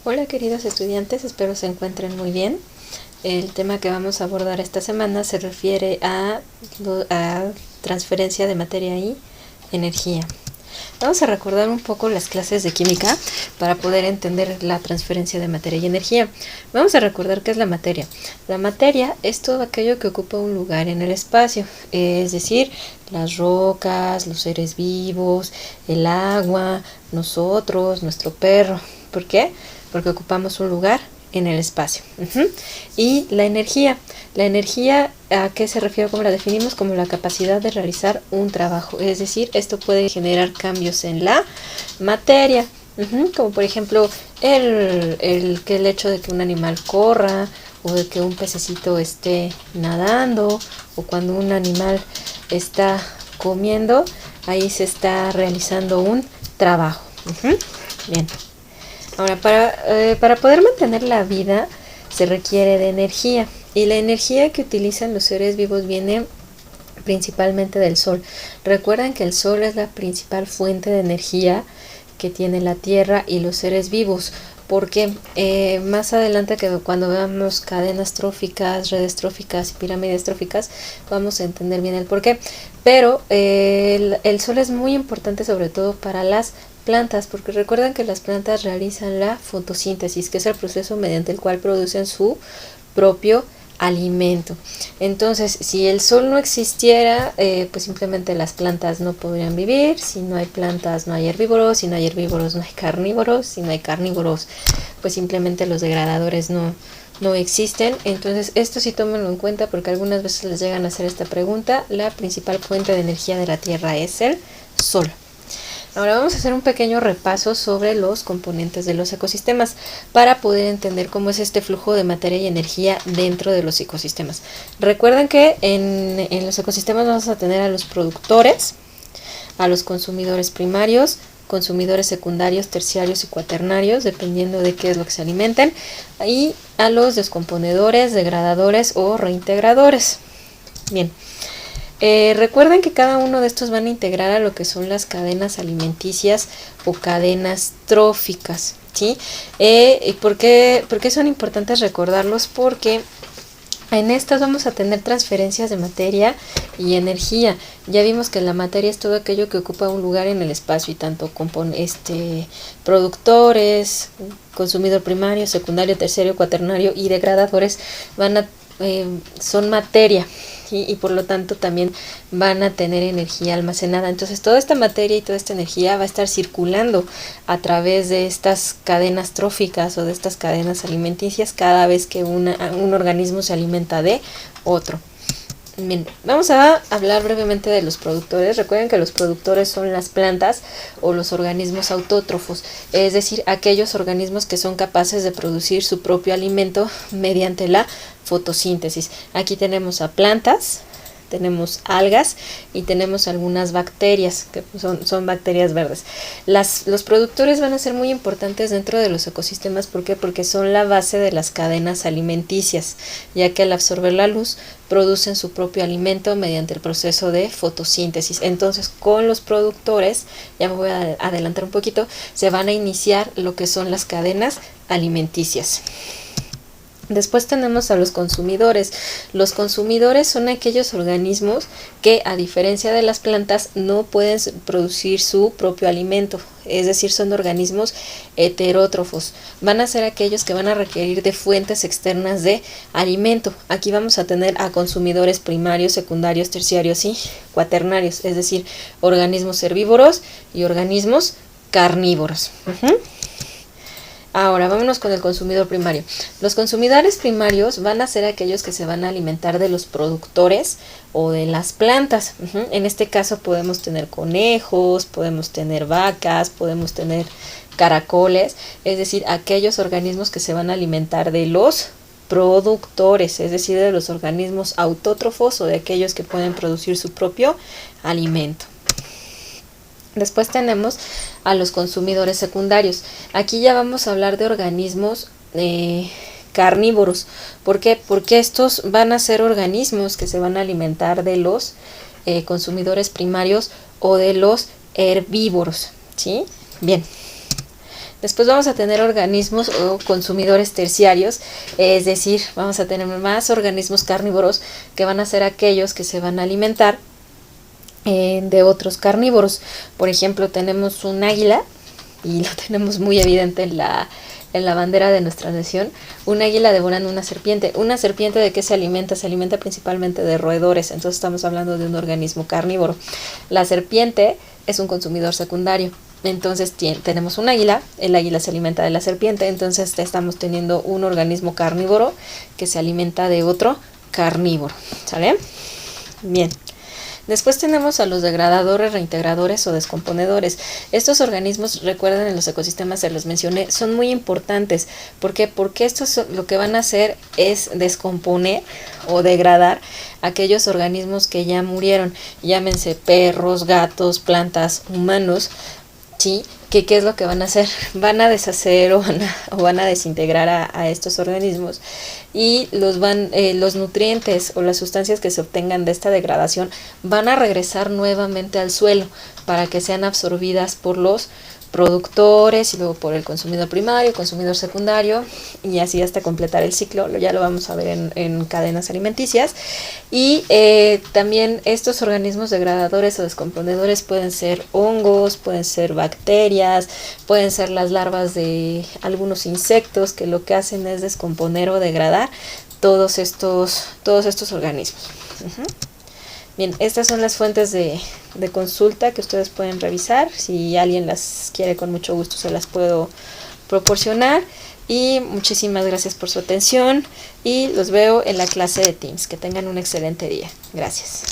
Hola queridos estudiantes, espero se encuentren muy bien. El tema que vamos a abordar esta semana se refiere a transferencia de materia y energía. Vamos a recordar un poco las clases de química para poder entender la transferencia de materia y energía. Vamos a recordar qué es la materia. La materia es todo aquello que ocupa un lugar en el espacio, es decir, las rocas, los seres vivos, el agua, nosotros, nuestro perro. ¿Por qué? Porque ocupamos un lugar en el espacio. Y la energía, ¿a qué se refiere? ¿Cómo la definimos? Como la capacidad de realizar un trabajo, es decir, esto puede generar cambios en la materia, como por ejemplo el hecho de que un animal corra, o de que un pececito esté nadando, o cuando un animal está comiendo, ahí se está realizando un trabajo. Bien. Ahora, para poder mantener la vida se requiere de energía, y la energía que utilizan los seres vivos viene principalmente del sol. Recuerden que el sol es la principal fuente de energía que tiene la Tierra y los seres vivos, porque más adelante, que cuando veamos cadenas tróficas, redes tróficas y pirámides tróficas, vamos a entender bien el porqué. Pero el sol es muy importante sobre todo para las plantas, porque recuerden que las plantas realizan la fotosíntesis, que es el proceso mediante el cual producen su propio alimento. Entonces, si el sol no existiera, pues simplemente las plantas no podrían vivir. Si no hay plantas, no hay herbívoros. Si no hay herbívoros, no hay carnívoros. Si no hay carnívoros, pues simplemente los degradadores no existen. Entonces, esto sí tómenlo en cuenta, porque algunas veces les llegan a hacer esta pregunta. La principal fuente de energía de la Tierra es el sol. Ahora vamos a hacer un pequeño repaso sobre los componentes de los ecosistemas para poder entender cómo es este flujo de materia y energía dentro de los ecosistemas. Recuerden que en los ecosistemas vamos a tener a los productores, a los consumidores primarios, consumidores secundarios, terciarios y cuaternarios, dependiendo de qué es lo que se alimenten, y a los descomponedores, degradadores o reintegradores. Bien. Recuerden que cada uno de estos van a integrar a lo que son las cadenas alimenticias o cadenas tróficas, ¿sí? ¿Por qué son importantes recordarlos? Porque en estas vamos a tener transferencias de materia y energía. Ya vimos que la materia es todo aquello que ocupa un lugar en el espacio, y tanto productores, consumidor primario, secundario, terciario, cuaternario y degradadores son materia. Y por lo tanto también van a tener energía almacenada. Entonces toda esta materia y toda esta energía va a estar circulando a través de estas cadenas tróficas o de estas cadenas alimenticias cada vez que un organismo se alimenta de otro. Bien, vamos a hablar brevemente de los productores. Recuerden que los productores son las plantas o los organismos autótrofos, es decir, aquellos organismos que son capaces de producir su propio alimento mediante la fotosíntesis. Aquí tenemos a plantas, tenemos algas y tenemos algunas bacterias, que son bacterias verdes. Los productores van a ser muy importantes dentro de los ecosistemas. ¿Por qué? Porque son la base de las cadenas alimenticias, ya que al absorber la luz producen su propio alimento mediante el proceso de fotosíntesis. Entonces, con los productores, ya me voy a adelantar un poquito, se van a iniciar lo que son las cadenas alimenticias. Después tenemos a los consumidores. Los consumidores son aquellos organismos que, a diferencia de las plantas, no pueden producir su propio alimento, es decir, son organismos heterótrofos. Van a ser aquellos que van a requerir de fuentes externas de alimento. Aquí vamos a tener a consumidores primarios, secundarios, terciarios y cuaternarios, es decir, organismos herbívoros y organismos carnívoros. Ahora, vámonos con el consumidor primario. Los consumidores primarios van a ser aquellos que se van a alimentar de los productores o de las plantas. En este caso podemos tener conejos, podemos tener vacas, podemos tener caracoles, es decir, aquellos organismos que se van a alimentar de los productores, es decir, de los organismos autótrofos o de aquellos que pueden producir su propio alimento. Después tenemos a los consumidores secundarios. Aquí ya vamos a hablar de organismos carnívoros. ¿Por qué? Porque estos van a ser organismos que se van a alimentar de los consumidores primarios o de los herbívoros, ¿sí? Bien. Después vamos a tener organismos o consumidores terciarios, es decir, vamos a tener más organismos carnívoros que van a ser aquellos que se van a alimentar de otros carnívoros. Por ejemplo, tenemos un águila, y lo tenemos muy evidente en la bandera de nuestra nación, un águila devorando una serpiente. ¿Una serpiente de qué se alimenta? Se alimenta principalmente de roedores, entonces estamos hablando de un organismo carnívoro. La serpiente es un consumidor secundario. Entonces tenemos un águila, el águila se alimenta de la serpiente, entonces estamos teniendo un organismo carnívoro que se alimenta de otro carnívoro, ¿sale? Bien. Después tenemos a los degradadores, reintegradores o descomponedores. Estos organismos, recuerden, en los ecosistemas se los mencioné, son muy importantes. ¿Por qué? Porque estos lo que van a hacer es descomponer o degradar aquellos organismos que ya murieron. Llámense perros, gatos, plantas, humanos, ¿sí? ¿Qué es lo que van a hacer? Van a deshacer o van a desintegrar a estos organismos, y los nutrientes o las sustancias que se obtengan de esta degradación van a regresar nuevamente al suelo para que sean absorbidas por los productores y luego por el consumidor primario, consumidor secundario, y así hasta completar el ciclo. Ya lo vamos a ver en cadenas alimenticias. Y también estos organismos degradadores o descomponedores pueden ser hongos, pueden ser bacterias, pueden ser las larvas de algunos insectos que lo que hacen es descomponer o degradar todos estos organismos. Bien, estas son las fuentes de consulta que ustedes pueden revisar. Si alguien las quiere, con mucho gusto se las puedo proporcionar. Y muchísimas gracias por su atención y los veo en la clase de Teams. Que tengan un excelente día. Gracias.